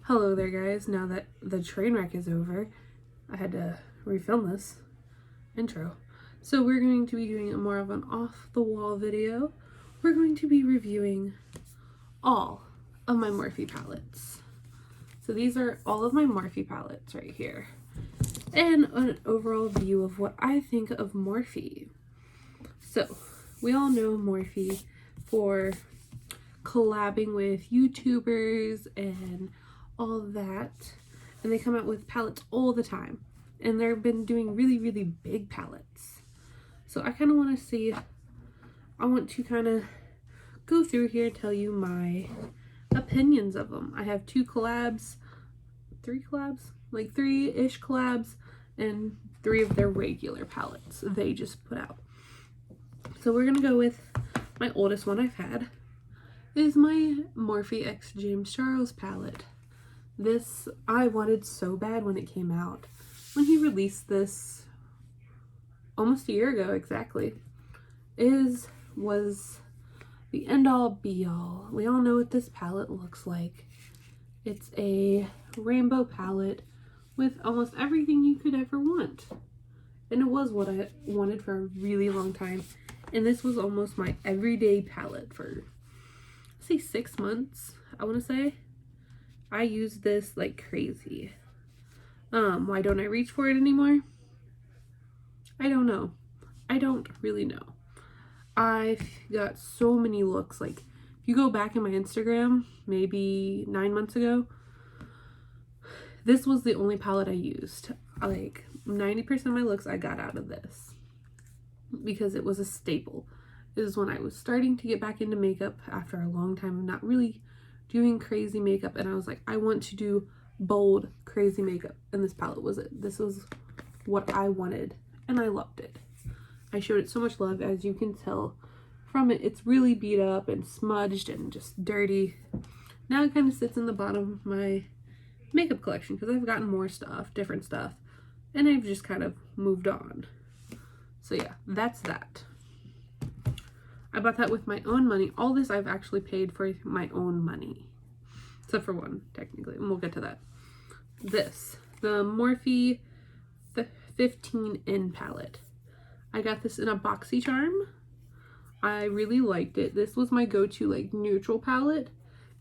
Hello there guys, now that the train wreck is over, I had to refilm this intro. So we're going to be doing more of an off-the-wall video. We're going to be reviewing all of my Morphe palettes. So these are all of my Morphe palettes right here. And an overall view of what I think of Morphe. So, we all know Morphe for collabing with YouTubers and all that, and they come out with palettes all the time, and they've been doing really big palettes. So I kind of want to see, I want to kind of go through here and tell you my opinions of them. I have three collabs, like 3-ish collabs, and 3 of their regular palettes they just put out. So we're gonna go with my oldest one I've had is my Morphe X James Charles palette. This I wanted so bad when it came out. When he released this almost a year ago exactly, was the end all be all. We all know what this palette looks like. It's a rainbow palette with almost everything you could ever want. And it was what I wanted for a really long time. And this was almost my everyday palette for, say, 6 months, I want to say. I used this like crazy. Why don't I reach for it anymore? I don't know. I don't really know. I've got so many looks. Like, if you go back in my Instagram, maybe 9 months ago, this was the only palette I used. Like, 90% of my looks I got out of this because it was a staple. It was when I was starting to get back into makeup after a long time of not really doing crazy makeup, and I was like, I want to do bold, crazy makeup, and this palette was it. This was what I wanted, and I loved it. I showed it so much love, as you can tell from it. It's really beat up and smudged and just dirty. Now it kind of sits in the bottom of my makeup collection because I've gotten more stuff, different stuff, and I've just kind of moved on. So yeah, that's that. I bought that with my own money. All this I've actually paid for my own money. Except for one, technically, and we'll get to that. This, the Morphe 15N palette. I got this in a BoxyCharm. I really liked it. This was my go-to like neutral palette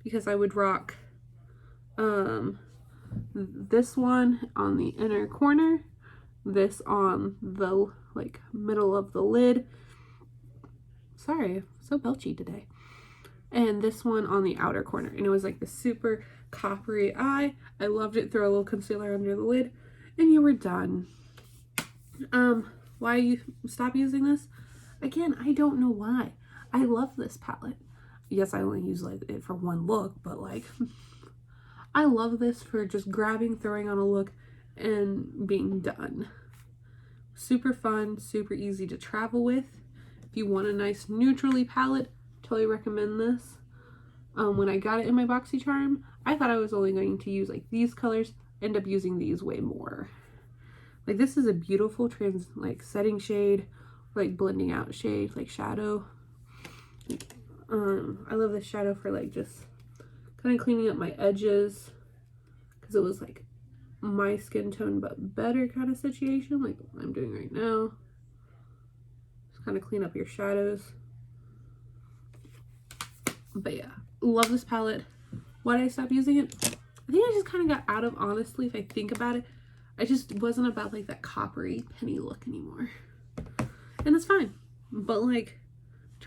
because I would rock this one on the inner corner, this on the like middle of the lid. Sorry, I'm so belchy today. And this one on the outer corner. And it was like the super coppery eye. I loved it. Throw a little concealer under the lid and you were done. Why you stop using this? Again, I don't know why. I love this palette. Yes, I only use like it for one look, but like I love this for just grabbing, throwing on a look, and being done. Super fun, super easy to travel with. If you want a nice neutrally palette, totally recommend this. When I got it in my BoxyCharm, I thought I was only going to use like these colors, end up using these way more. Like, this is a beautiful setting shade, like blending out shade, like shadow. I love this shadow for like just kind of cleaning up my edges because it was like my skin tone but better kind of situation, like what I'm doing right now. Kind of clean up your shadows. But yeah, love this palette. Why did I stop using it? I think I just kind of got out of, honestly, if I think about it, I just wasn't about like that coppery penny look anymore. And that's fine. But like,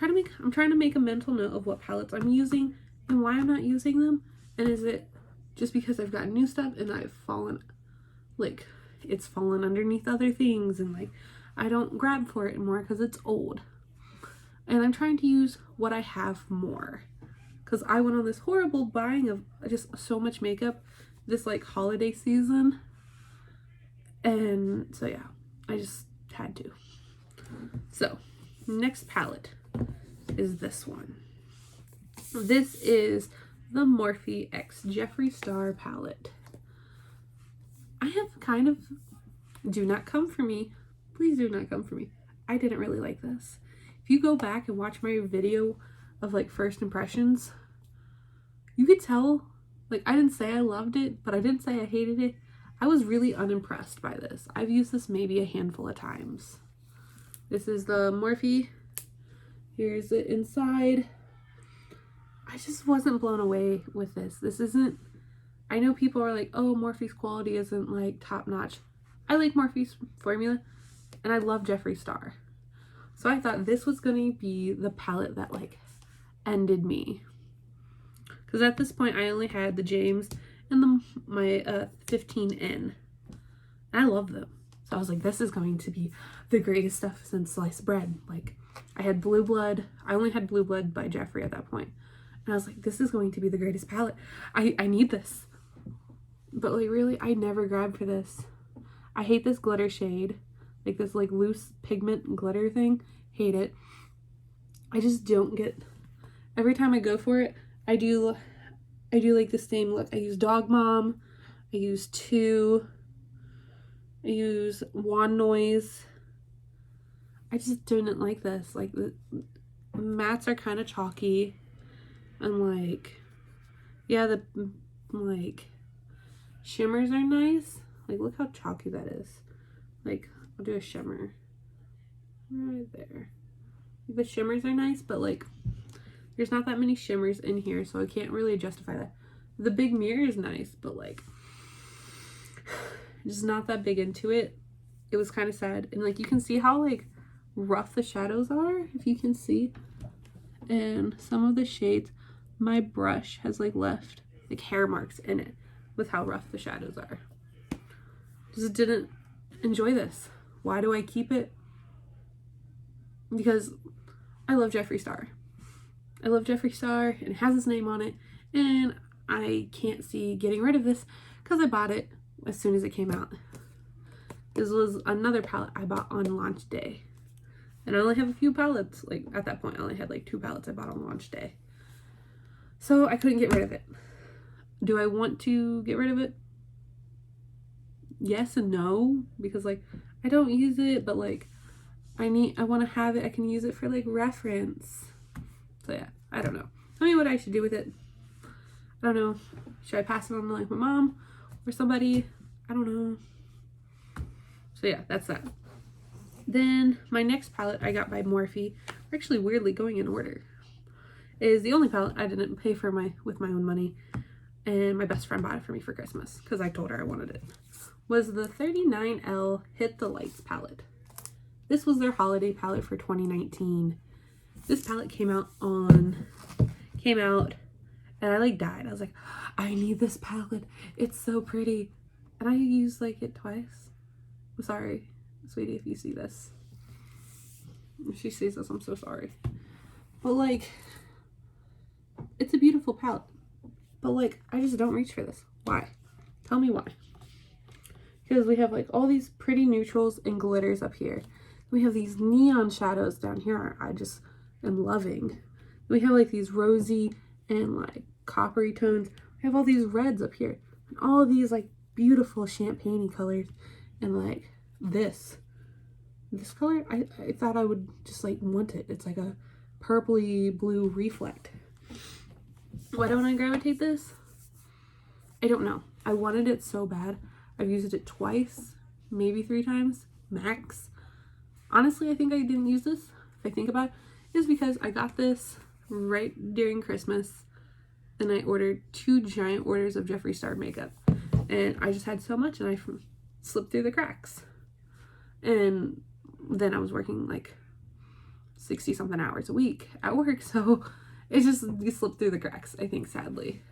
I'm trying to make a mental note of what palettes I'm using and why I'm not using them. And is it just because I've got new stuff and I've fallen, like, it's fallen underneath other things, and like I don't grab for it anymore because it's old. And I'm trying to use what I have more. Because I went on this horrible buying of just so much makeup this like holiday season. And so yeah, I just had to. So, next palette is this one. This is the Morphe X Jeffree Star palette. I have kind of, do not come for me. Please do not come for me. I didn't really like this. If you go back and watch my video of like first impressions, you could tell Like, I didn't say I loved it, but I didn't say I hated it. I was really unimpressed by this. I've used this maybe a handful of times. This is the Morphe. Here's it inside. I just wasn't blown away with this. This isn't, I know people are like, oh, Morphe's quality isn't like top notch. I like Morphe's formula and I love Jeffree Star. So I thought this was going to be the palette that like ended me. Because at this point I only had the James and my 15N. And I love them. So I was like, this is going to be the greatest stuff since sliced bread. Like, I had Blue Blood. I only had Blue Blood by Jeffree at that point. And I was like, this is going to be the greatest palette. I need this. But like, really, I never grabbed for this. I hate this glitter shade. Like this like loose pigment glitter thing. Hate it. I just don't get, every time I go for it, I do like the same look. I use Dog Mom. I use 2. I use Wand Noise. I just didn't like this. Like the mattes are kind of chalky. And like, yeah, the like shimmers are nice. Like, look how chalky that is. Like, I'll do a shimmer right there. The shimmers are nice, but like, there's not that many shimmers in here, so I can't really justify that. The big mirror is nice, but like, just not that big into it. It was kind of sad. And like, you can see how like rough the shadows are, if you can see. And some of the shades, my brush has like left like hair marks in it with how rough the shadows are. Just didn't enjoy this. Why do I keep it? Because I love Jeffree Star. I love Jeffree Star and it has his name on it, and I can't see getting rid of this because I bought it as soon as it came out. This was another palette I bought on launch day. And I only have a few palettes. Like, at that point, I only had like 2 palettes I bought on launch day. So I couldn't get rid of it. Do I want to get rid of it? Yes and no. Because like, I don't use it, but like, I want to have it. I can use it for like reference. So yeah, I don't know. Tell me what I should do with it. I don't know. Should I pass it on to like my mom or somebody? I don't know. So yeah, that's that. Then my next palette I got by Morphe, actually weirdly going in order, is the only palette I didn't pay for with my own money, and my best friend bought it for me for Christmas because I told her I wanted it. Was the 39L Hit the Lights palette. This was their holiday palette for 2019. This palette came out and I like died. I was like, I need this palette. It's so pretty. And I used like it twice. I'm sorry, sweetie, if you see this. If she sees this, I'm so sorry. But like, it's a beautiful palette. But like, I just don't reach for this. Why? Tell me why. Because we have like all these pretty neutrals and glitters up here. We have these neon shadows down here I just am loving. We have like these rosy and like coppery tones. We have all these reds up here. And all of these like beautiful champagne-y colors. And like this color, I thought I would just like want it. It's like a purpley blue reflect. Why don't I gravitate this? I don't know. I wanted it so bad. I've used it twice, maybe 3 times, max. Honestly, I think I didn't use this, if I think about it, is because I got this right during Christmas and I ordered 2 giant orders of Jeffree Star makeup. And I just had so much and I slipped through the cracks. And then I was working like 60 something hours a week at work, so it just slipped through the cracks, I think, sadly.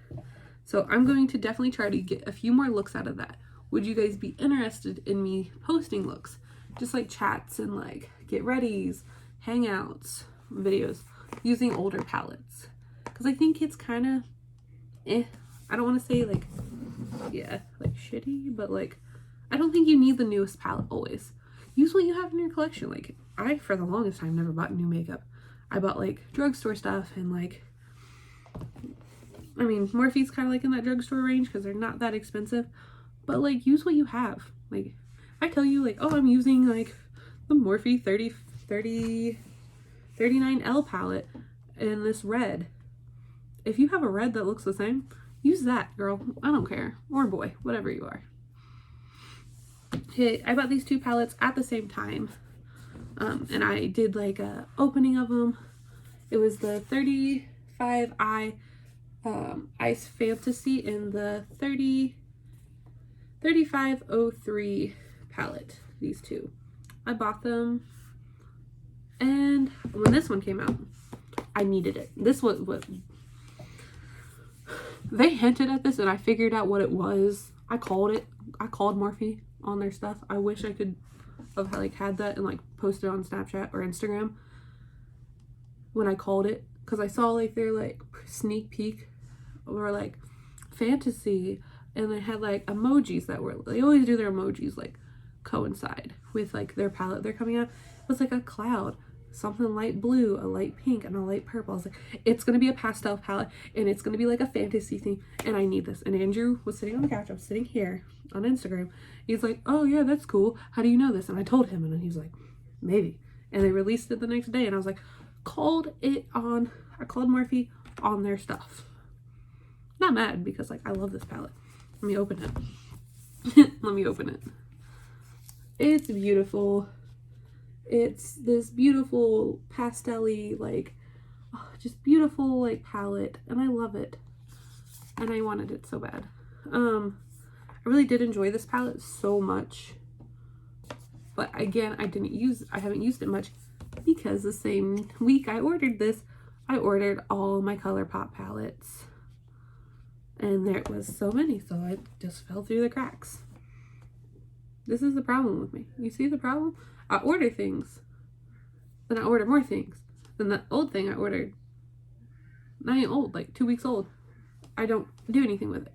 So I'm going to definitely try to get a few more looks out of that. Would you guys be interested in me posting looks? Just like chats and like get readies, hangouts, videos using older palettes. Because I think it's kind of I don't want to say like, yeah, like shitty, but like, I don't think you need the newest palette always. Use what you have in your collection. Like, I, for the longest time, never bought new makeup. I bought like drugstore stuff and like, I mean, Morphe's kind of like in that drugstore range because they're not that expensive, but like, use what you have. Like, I tell you like, oh, I'm using like the Morphe 39L palette in this red. If you have a red that looks the same, use that, girl. I don't care. Or boy, whatever you are. Okay, I bought these two palettes at the same time. And I did like a opening of them. It was the 35i Ice Fantasy and the 3503 palette. These two. I bought them. And when this one came out, I needed it. This was what they hinted at this, and I figured out what it was. I called it. I called Morphe on their stuff. I wish I could have like had that and like posted on Snapchat or Instagram when I called it, because I saw like their like sneak peek or like fantasy, and they had like emojis that were, they always do their emojis like coincide with like their palette they're coming out. It was like a cloud, something light blue, a light pink, and a light purple. I was like, it's gonna be a pastel palette and it's gonna be like a fantasy thing, and I need this. And Andrew was sitting on the couch. I was sitting here on Instagram. He's like, oh yeah, that's cool, how do you know this? And I told him, and then he was like, maybe. And they released it the next day, and I was like, I called Morphe on their stuff. Not mad, because like I love this palette. Let me open it. Let me open it. It's beautiful. It's this beautiful pastel-y, like, oh, just beautiful like palette, and I love it, and I wanted it so bad. I really did enjoy this palette so much, but again, I haven't used it much, because the same week I ordered this, I ordered all my ColourPop palettes, and there was so many, so it just fell through the cracks. This is the problem with me. You see the problem? I order things, then I order more things. Then the old thing I ordered, not even old, like 2 weeks old, I don't do anything with it.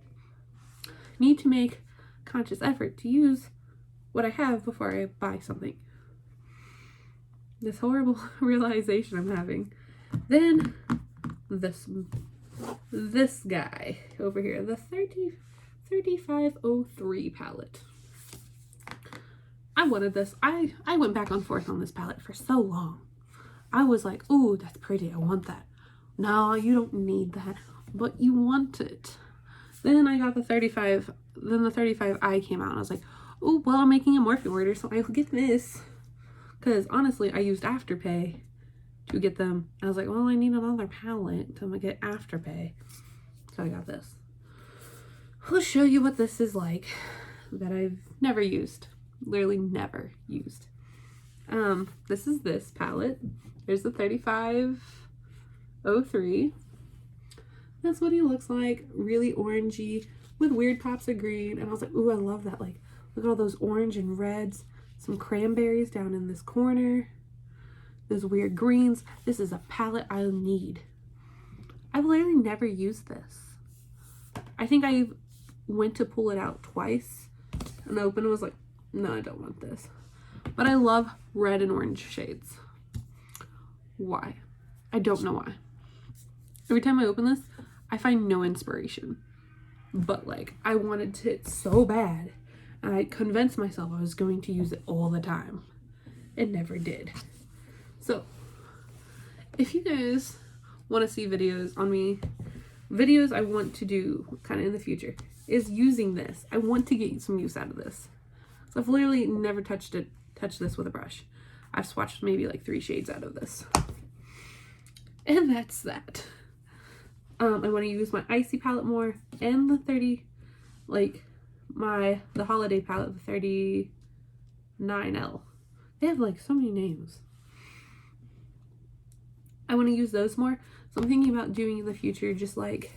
Need to make conscious effort to use what I have before I buy something. This horrible realization I'm having. Then this guy over here, the 3503 palette. I wanted this. I went back and forth on this palette for so long. I was like, ooh, that's pretty, I want that. No, you don't need that, but you want it. Then I got the 35, then the 35i came out, and I was like, oh, well, I'm making a Morphe order, so I'll get this. Because honestly, I used Afterpay to get them. I was like, well, I need another palette to get Afterpay. So I got this. I'll show you what this is like that I've never used. Literally never used. This is this palette. There's the 3503. That's what he looks like. Really orangey with weird pops of green. And I was like, ooh, I love that. Like, look at all those orange and reds. Some cranberries down in this corner. Those weird greens. This is a palette I'll need. I've literally never used this. I think I went to pull it out twice and the opener was like, no, I don't want this. But I love red and orange shades. Why? I don't know why. Every time I open this, I find no inspiration. But like, I wanted it so bad. And I convinced myself I was going to use it all the time. It never did. So, if you guys want to see videos on me, videos I want to do kind of in the future, is using this. I want to get some use out of this. So I've literally never touched this with a brush. I've swatched maybe like 3 shades out of this. And that's that. I want to use my Icy palette more, and the 30, like the holiday palette, the 39L. They have like so many names. I want to use those more. So I'm thinking about doing in the future just like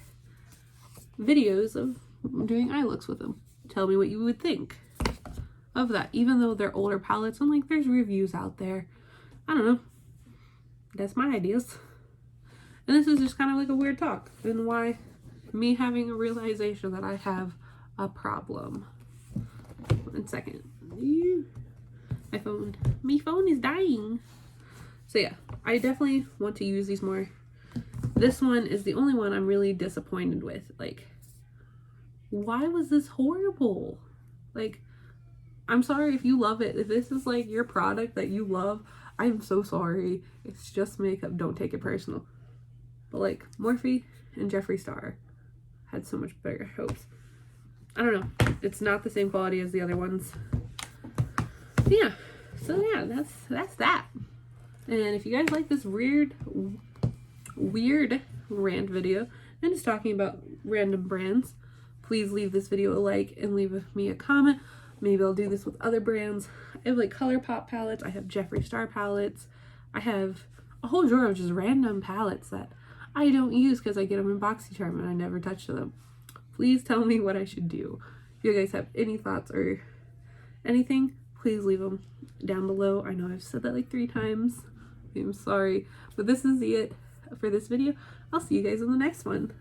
videos of doing eye looks with them. Tell me what you would think of that. Even though they're older palettes, and like there's reviews out there. I don't know. That's my ideas. And this is just kind of like a weird talk. And why me having a realization that I have a problem. 1 second. My phone is dying. So yeah, I definitely want to use these more. This one is the only one I'm really disappointed with. Like, why was this horrible? Like, I'm sorry if you love it. If this is like your product that you love, I'm so sorry. It's just makeup. Don't take it personal. But like Morphe and Jeffree Star, had so much bigger hopes. I don't know. It's not the same quality as the other ones. Yeah. So yeah, that's that. And if you guys like this weird rant video and just talking about random brands, please leave this video a like and leave me a comment. Maybe I'll do this with other brands. I have like ColourPop palettes. I have Jeffree Star palettes. I have a whole drawer of just random palettes that I don't use because I get them in BoxyCharm and I never touch them. Please tell me what I should do. If you guys have any thoughts or anything, please leave them down below. I know I've said that like 3 times. I'm sorry. But this is it for this video. I'll see you guys in the next one.